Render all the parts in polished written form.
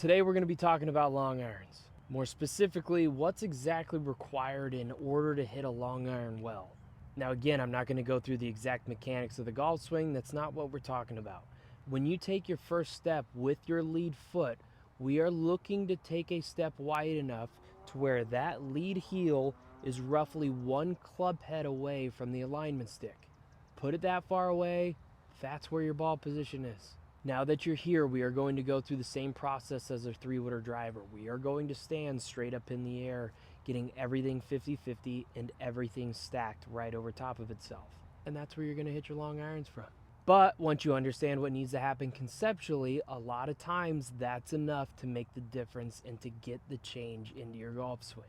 Today we're going to be talking about long irons. More specifically, what's exactly required in order to hit a long iron well. Now again, I'm not going to go through the exact mechanics of the golf swing. That's not what we're talking about. When you take your first step with your lead foot, we are looking to take a step wide enough to where that lead heel is roughly one club head away from the alignment stick. Put it that far away, that's where your ball position is. Now that you're here, we are going to go through the same process as a three-wooder driver. We are going to stand straight up in the air, getting everything 50-50 and everything stacked right over top of itself. And that's where you're going to hit your long irons from. But once you understand what needs to happen conceptually, a lot of times that's enough to make the difference and to get the change into your golf swing.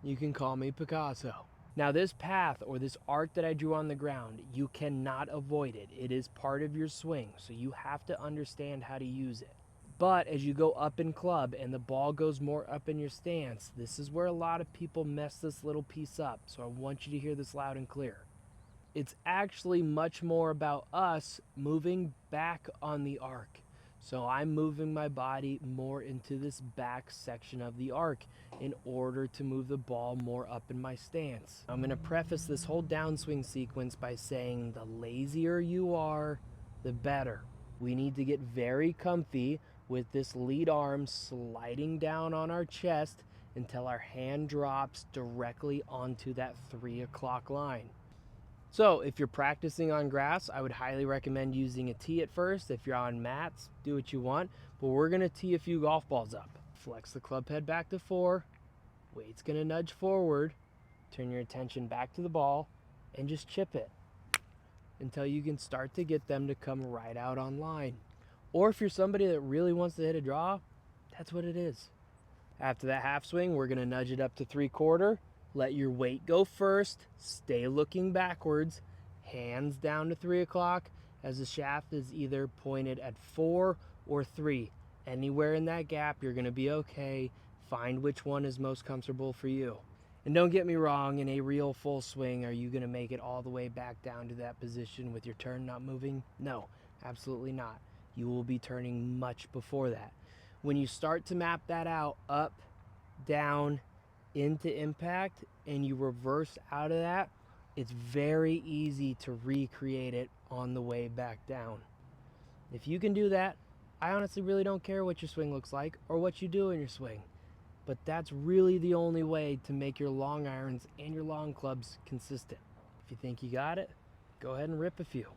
You can call me Picasso. Now this path or this arc that I drew on the ground, you cannot avoid it. It is part of your swing, so you have to understand how to use it. But as you go up in club and the ball goes more up in your stance, this is where a lot of people mess this little piece up. So I want you to hear this loud and clear. It's actually much more about us moving back on the arc. So I'm moving my body more into this back section of the arc in order to move the ball more up in my stance. I'm going to preface this whole downswing sequence by saying the lazier you are, the better. We need to get very comfy with this lead arm sliding down on our chest until our hand drops directly onto that 3 o'clock line. So if you're practicing on grass, I would highly recommend using a tee at first. If you're on mats, do what you want. But we're going to tee a few golf balls up. Flex the club head back to 4. Weight's going to nudge forward. Turn your attention back to the ball and just chip it until you can start to get them to come right out on line. Or if you're somebody that really wants to hit a draw, that's what it is. After that half swing, we're going to nudge it up to 3/4. Let your weight go first. Stay looking backwards. Hands down to 3 o'clock as the shaft is either pointed at 4 or 3. Anywhere in that gap, you're going to be okay. Find which one is most comfortable for you. And don't get me wrong, in a real full swing, are you going to make it all the way back down to that position with your turn not moving? No, absolutely not. You will be turning much before that. When you start to map that out, up, down, into impact, and you reverse out of that, it's very easy to recreate it on the way back down. If you can do that, I honestly really don't care what your swing looks like or what you do in your swing. But that's really the only way to make your long irons and your long clubs consistent. If you think you got it, go ahead and rip a few.